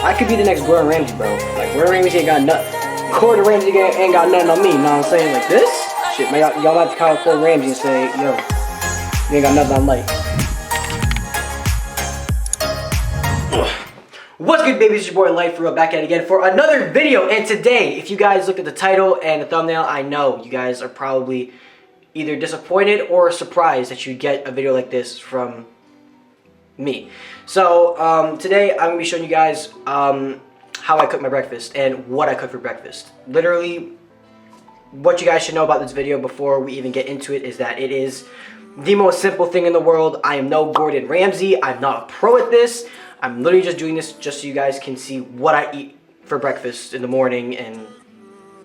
I could be the next Gordon Ramsay, bro. Like, Gordon Ramsay ain't got nothing. Gordon Ramsay ain't got nothing on me, you know what I'm saying? Like, this? Shit, man, y'all have to call Gordon Ramsay and say, yo, you ain't got nothing on light. What's good, babies? It's your boy Life Real back at it again for another video. And today, if you guys looked at the title and the thumbnail, I know you guys are probably either disappointed or surprised that you get a video like this from me. So today I'm gonna be showing you guys how I cook my breakfast and what I cook for breakfast. Literally, what you guys should know about this video before we even get into it is that it is the most simple thing in the world. I am no Gordon Ramsay. I'm not a pro at this. I'm literally just doing this just so you guys can see what I eat for breakfast in the morning, and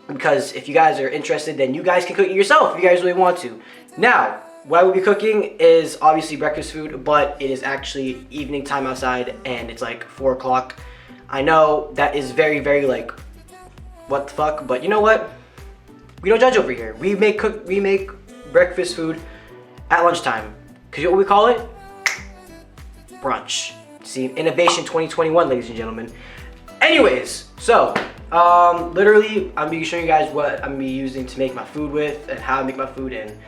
because if you guys are interested, then you guys can cook it yourself if you guys really want to. Now, what I will be cooking is obviously breakfast food, but it is actually evening time outside and it's like 4 o'clock. I know that is very, very like, what the fuck, but you know what? We don't judge over here. We make breakfast food at lunchtime. Cause you know what we call it? Brunch. See, innovation 2021, ladies and gentlemen. Anyways, so literally I'm gonna be showing you guys what I'm gonna be using to make my food with and how I make my food and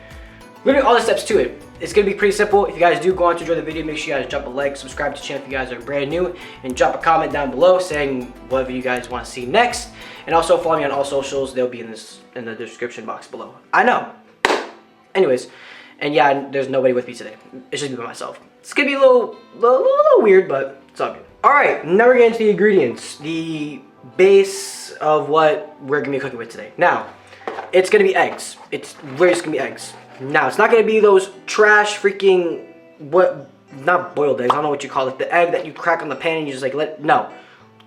literally all the steps to it. It's gonna be pretty simple. If you guys do go on to enjoy the video, make sure you guys drop a like, subscribe to the channel if you guys are brand new, and drop a comment down below saying whatever you guys want to see next. And also follow me on all socials. They'll be in the description box below. I know. Anyways, and yeah, there's nobody with me today. It's just me by myself. It's gonna be a little weird, but it's all good. All right, now we're getting into the ingredients, the base of what we're gonna be cooking with today. Now, it's gonna be eggs. It's literally just gonna be eggs. Now, it's not gonna be those trash freaking, not boiled eggs, I don't know what you call it, the egg that you crack on the pan and you just like no,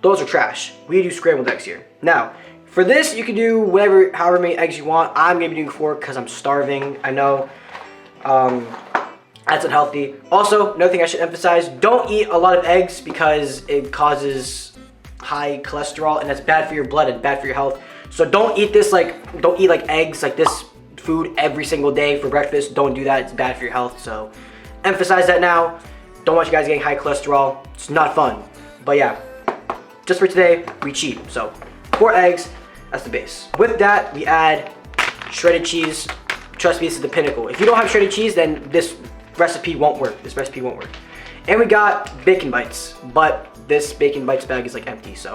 those are trash. We do scrambled eggs here. Now, for this, you can do however many eggs you want. I'm gonna be doing 4 because I'm starving, I know. That's unhealthy. Also, another thing I should emphasize, don't eat a lot of eggs because it causes high cholesterol and that's bad for your blood and bad for your health. So don't eat like eggs like this food every single day for breakfast. Don't do that, it's bad for your health. So emphasize that now. Don't want you guys getting high cholesterol. It's not fun. But yeah, just for today, we cheat. So 4 eggs, that's the base. With that, we add shredded cheese. Trust me, this is the pinnacle. If you don't have shredded cheese, then this recipe won't work. And we got bacon bites, but this bacon bites bag is like empty, so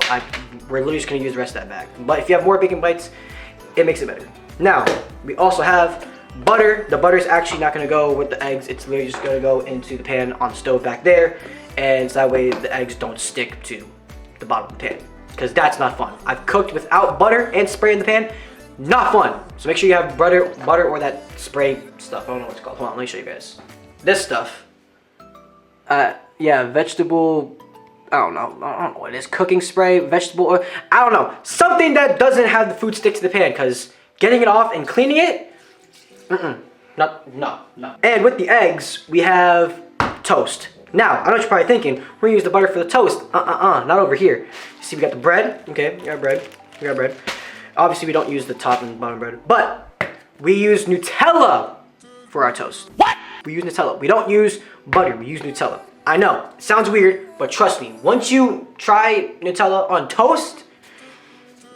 we're literally just gonna use the rest of that bag. But if you have more bacon bites, it makes it better. Now, we also have butter. The butter is actually not gonna go with the eggs. It's literally just gonna go into the pan on the stove back there, and so that way the eggs don't stick to the bottom of the pan, because that's not fun. I've cooked without butter and spray in the pan. Not fun. So make sure you have butter or that spray stuff. I don't know what it's called. Hold on, let me show you guys. This stuff. Yeah, vegetable, I don't know what it is. Cooking spray, vegetable oil, I don't know. Something that doesn't have the food stick to the pan, because getting it off and cleaning it, no. And with the eggs, we have toast. Now, I know what you're probably thinking, we're gonna use the butter for the toast. Not over here. You see, we got the bread. Okay, we got bread. Obviously, we don't use the top and bottom bread, but we use Nutella for our toast. What? We use Nutella. We don't use butter, we use Nutella. I know, it sounds weird, but trust me, once you try Nutella on toast,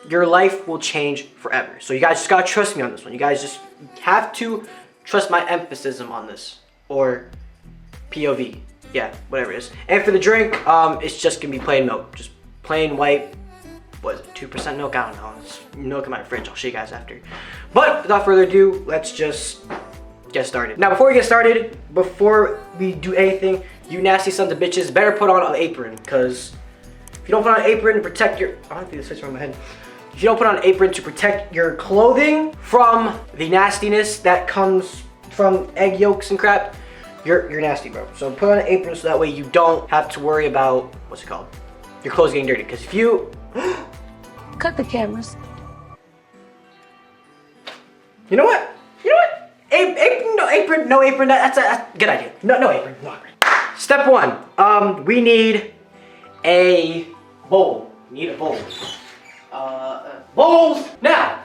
your life will change forever. So you guys just gotta trust me on this one. You guys just have to trust my emphasis on this, or POV, yeah, whatever it is. And for the drink, it's just gonna be plain milk, just plain white. What is it, 2% milk? I don't know. It's milk in my fridge. I'll show you guys after. But without further ado, let's just get started. Now, before we get started, before we do anything, you nasty sons of bitches better put on an apron, because if you don't put on an apron to protect your, I don't think this fits around my head. If you don't put on an apron to protect your clothing from the nastiness that comes from egg yolks and crap, you're nasty, bro. So put on an apron so that way you don't have to worry about, what's it called? Your clothes getting dirty, because if you cut the cameras. You know what? Apron, no apron. That's a good idea. No apron. Step 1. We need a bowl. Bowls. Now,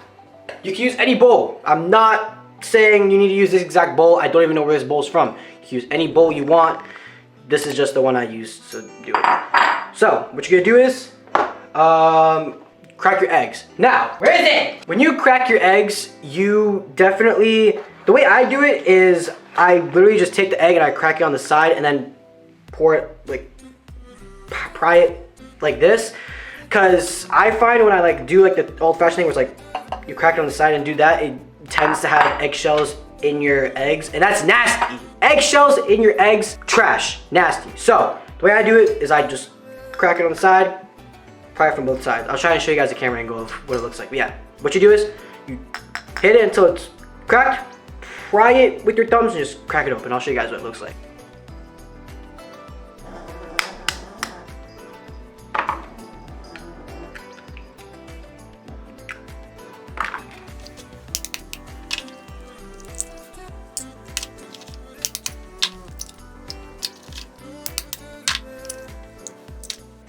you can use any bowl. I'm not saying you need to use this exact bowl. I don't even know where this bowl's from. You can use any bowl you want. This is just the one I used to do it. So, what you're gonna do is crack your eggs. Now, where is it? When you crack your eggs, you definitely, the way I do it is I literally just take the egg and I crack it on the side and then pour it, like, pry it like this. Cause I find when I like do like the old fashioned thing where it's like, you crack it on the side and do that, it tends to have eggshells in your eggs, and that's nasty. Eggshells in your eggs, trash, nasty. So the way I do it is I just crack it on the side, pry it from both sides. I'll try and show you guys the camera angle of what it looks like. But yeah, what you do is you hit it until it's cracked, pry it with your thumbs and just crack it open. I'll show you guys what it looks like.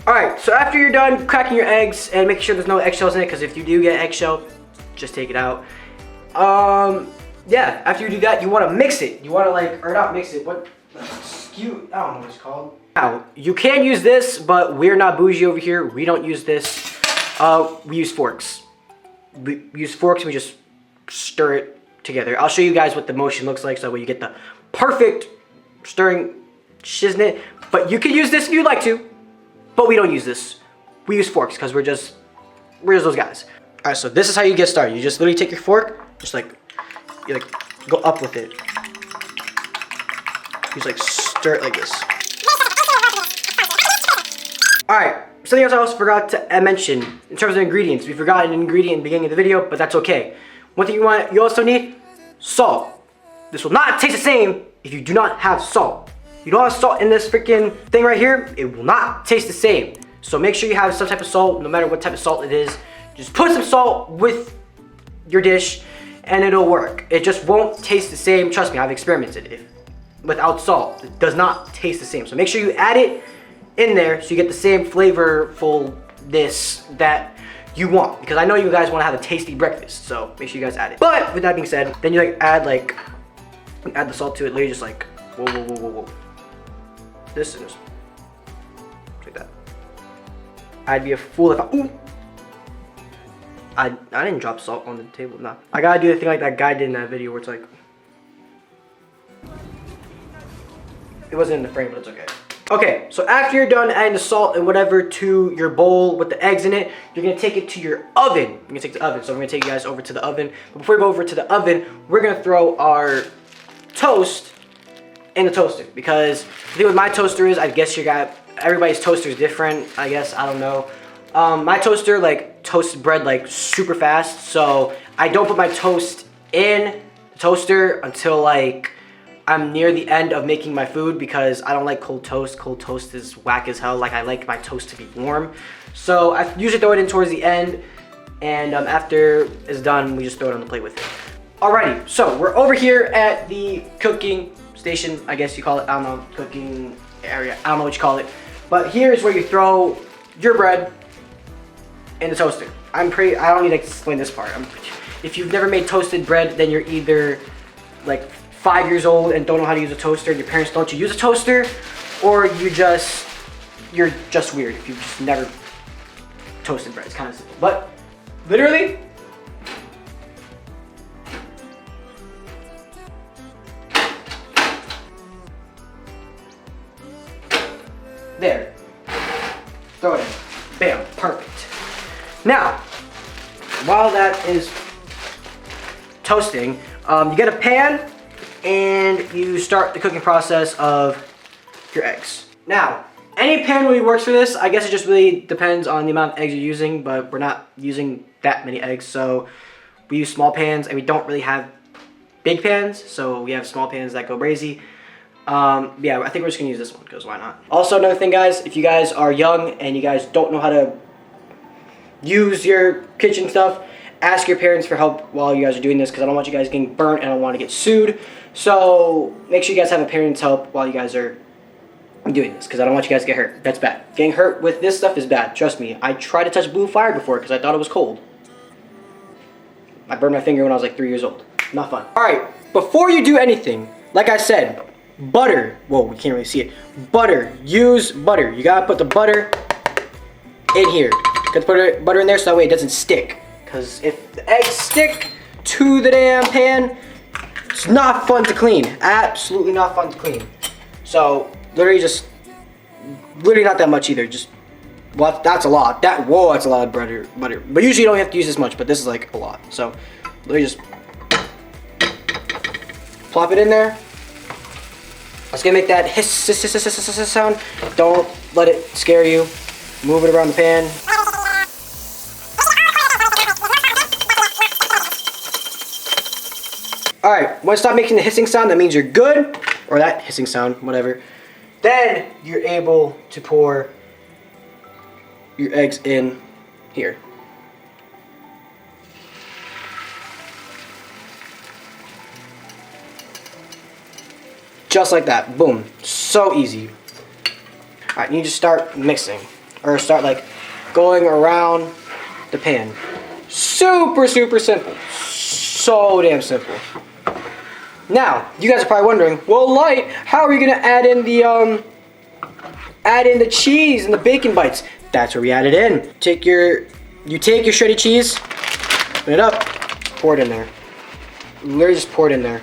Alright, so after you're done cracking your eggs and making sure there's no eggshells in it, because if you do get eggshell, just take it out. Yeah, after you do that, you want to mix it. You want to like, or not mix it, what, I don't know what it's called. Now, you can use this, but we're not bougie over here. We don't use this. We use forks. We use forks and we just stir it together. I'll show you guys what the motion looks like so that way you get the perfect stirring shiznit. But you can use this if you'd like to. But we don't use this. We use forks because we're just those guys. All right, so this is how you get started. You just literally take your fork, just like, you like go up with it. You just like stir it like this. All right, something else I also forgot to mention in terms of ingredients. We forgot an ingredient in the beginning of the video, but that's okay. One thing you also need, salt. This will not taste the same if you do not have salt. You don't have salt in this freaking thing right here, it will not taste the same. So make sure you have some type of salt, no matter what type of salt it is. Just put some salt with your dish and it'll work. It just won't taste the same. Trust me, I've experimented. Without salt, it does not taste the same. So make sure you add it in there so you get the same flavorfulness that you want. Because I know you guys want to have a tasty breakfast, so make sure you guys add it. But with that being said, then you add the salt to it, literally just like, whoa. This and just like that. I'd be a fool if I didn't drop salt on the table. Nah. I gotta do the thing like that guy did in that video where it's like, it wasn't in the frame, but it's okay. Okay, so after you're done adding the salt and whatever to your bowl with the eggs in it, you're gonna take it to your oven. You're gonna take the oven. So I'm gonna take you guys over to the oven. But before we go over to the oven, we're gonna throw our toast in the toaster, because the thing with my toaster is, I guess everybody's toaster is different, I guess, I don't know. My toaster like toasts bread like super fast, so I don't put my toast in the toaster until like I'm near the end of making my food, because I don't like cold toast. Cold toast is whack as hell. Like, I like my toast to be warm. So I usually throw it in towards the end, and after it's done, we just throw it on the plate with it. Alrighty, so we're over here at the cooking station, I guess you call it. I don't know, cooking area. I don't know what you call it. But here's where you throw your bread in the toaster. I don't need to explain this part. If you've never made toasted bread, then you're either like 5 years old and don't know how to use a toaster, and your parents don't let you use a toaster, or you're just weird if you've just never toasted bread. It's kind of simple. But literally, there. Throw it in. Bam. Perfect. Now, while that is toasting, you get a pan and you start the cooking process of your eggs. Now, any pan really works for this. I guess it just really depends on the amount of eggs you're using, but we're not using that many eggs, so we use small pans, and we don't really have big pans, so we have small pans that go brazy. Yeah, I think we're just gonna use this one, because why not? Also, another thing, guys, if you guys are young and you guys don't know how to use your kitchen stuff, ask your parents for help while you guys are doing this, because I don't want you guys getting burnt and I don't want to get sued. So make sure you guys have a parent's help while you guys are doing this, because I don't want you guys to get hurt. That's bad. Getting hurt with this stuff is bad. Trust me. I tried to touch blue fire before because I thought it was cold. I burned my finger when I was like 3 years old. Not fun. All right, before you do anything, like I said, butter. Whoa, we can't really see it. Butter. Use butter. You gotta put the butter in here. Got the butter in there so that way it doesn't stick. Because if the eggs stick to the damn pan, it's not fun to clean. Absolutely not fun to clean. So literally not that much either. Just, well, that's a lot. Whoa, that's a lot of butter. But usually you don't have to use this much, but this is like a lot. So literally just plop it in there. It's gonna make that hiss sound. Don't let it scare you. Move it around the pan. Alright, when it stops making the hissing sound, that means you're good. Or that hissing sound, whatever. Then you're able to pour your eggs in here. Just like that. Boom. So easy. Alright, you just start mixing. Or start like going around the pan. Super simple. So damn simple. Now, you guys are probably wondering, well, Light, how are we gonna add in the cheese and the bacon bites? That's where we add it in. You take your shredded cheese, open it up, pour it in there. Literally just pour it in there.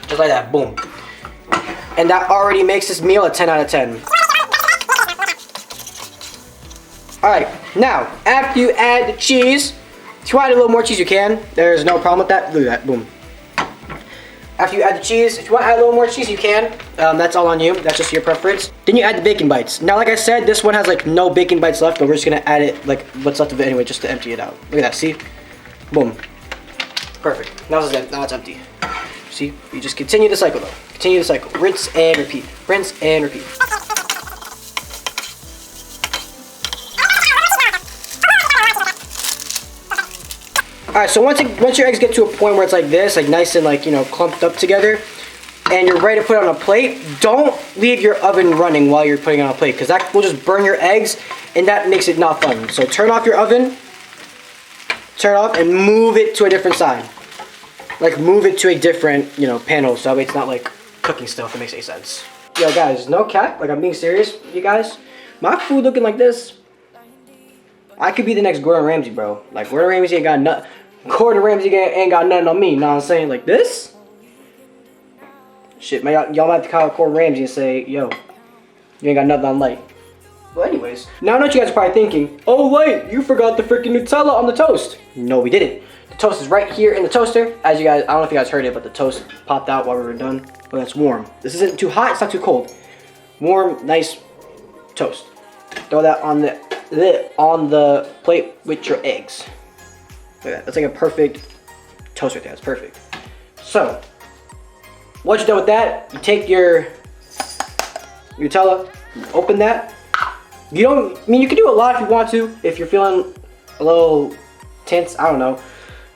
Just like that, boom. And that already makes this meal a 10 out of 10. Alright, now, after you add the cheese, if you want a little more cheese, you can. There's no problem with that. Look at that, boom. After you add the cheese, if you want to add a little more cheese, you can. That's all on you. That's just your preference. Then you add the bacon bites. Now, like I said, this one has like no bacon bites left, but we're just gonna add it like what's left of it anyway, just to empty it out. Look at that. See? Boom. Perfect. Now it's empty. See? You just continue the cycle though. Continue the cycle. Rinse and repeat. Rinse and repeat. Alright, so once your eggs get to a point where it's like this, like nice and like, you know, clumped up together, and you're ready to put it on a plate, don't leave your oven running while you're putting it on a plate, because that will just burn your eggs, and that makes it not fun. So turn off your oven, turn it off, and move it to a different side. Like move it to a different, you know, panel, so that way it's not like cooking stuff, if it makes any sense. Yo guys, no cap, like I'm being serious, you guys. My food looking like this, I could be the next Gordon Ramsay, bro. Like Gordon Ramsay ain't got nothing. Gordon Ramsay ain't got nothing on me, you know what I'm saying? Like this? Shit, man, y'all might have to call Gordon Ramsay and say, yo, you ain't got nothing on Light. Well, anyways, now I know what you guys are probably thinking, oh, Light, you forgot the freaking Nutella on the toast. No, we didn't. The toast is right here in the toaster. As you guys, I don't know if you guys heard it, but the toast popped out while we were done. But it's warm. This isn't too hot, it's not too cold. Warm, nice toast. Throw that on the plate with your eggs. Look at that. That's like a perfect toast right there. That's perfect. So, once you're done with that, you take your Nutella, you open that. You can do a lot if you want to, if you're feeling a little tense, I don't know.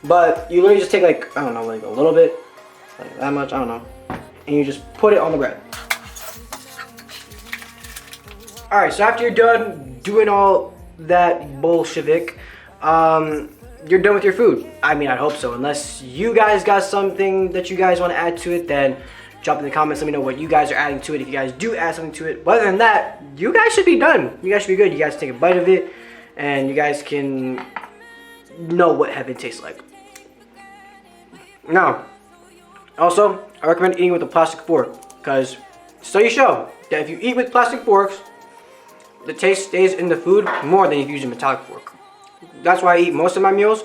But you literally just take like, I don't know, like a little bit, like that much, I don't know. And you just put it on the bread. Alright, so after you're done doing all that Bolshevik, you're done with your food. I mean, I'd hope so. Unless you guys got something that you guys want to add to it, then drop in the comments. Let me know what you guys are adding to it. If you guys do add something to it. But other than that, you guys should be done. You guys should be good. You guys take a bite of it, and you guys can know what heaven tastes like. Now, also, I recommend eating with a plastic fork, because studies show that if you eat with plastic forks, the taste stays in the food more than if you use a metallic fork. That's why I eat most of my meals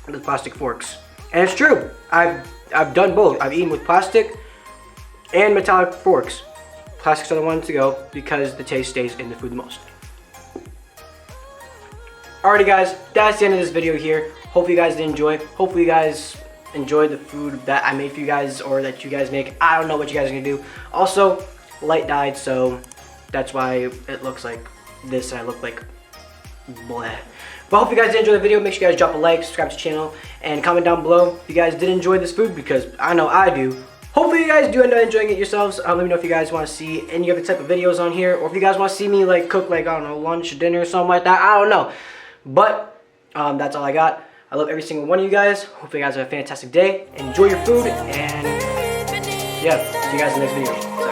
with plastic forks. And it's true. I've done both. I've eaten with plastic and metallic forks. Plastics are the ones to go because the taste stays in the food the most. Alrighty guys, that's the end of this video here. Hopefully you guys did enjoy. Hopefully you guys enjoyed the food that I made for you guys or that you guys make. I don't know what you guys are gonna do. Also, Light died, so that's why it looks like this and I look like bleh. But I hope you guys did enjoy the video. Make sure you guys drop a like, subscribe to the channel, and comment down below if you guys did enjoy this food, because I know I do. Hopefully you guys do end up enjoying it yourselves. Let me know if you guys want to see any other type of videos on here, or if you guys want to see me like cook like, I don't know, lunch, dinner, or something like that. I don't know. But that's all I got. I love every single one of you guys. Hopefully you guys have a fantastic day. Enjoy your food, and yeah, see you guys in the next video.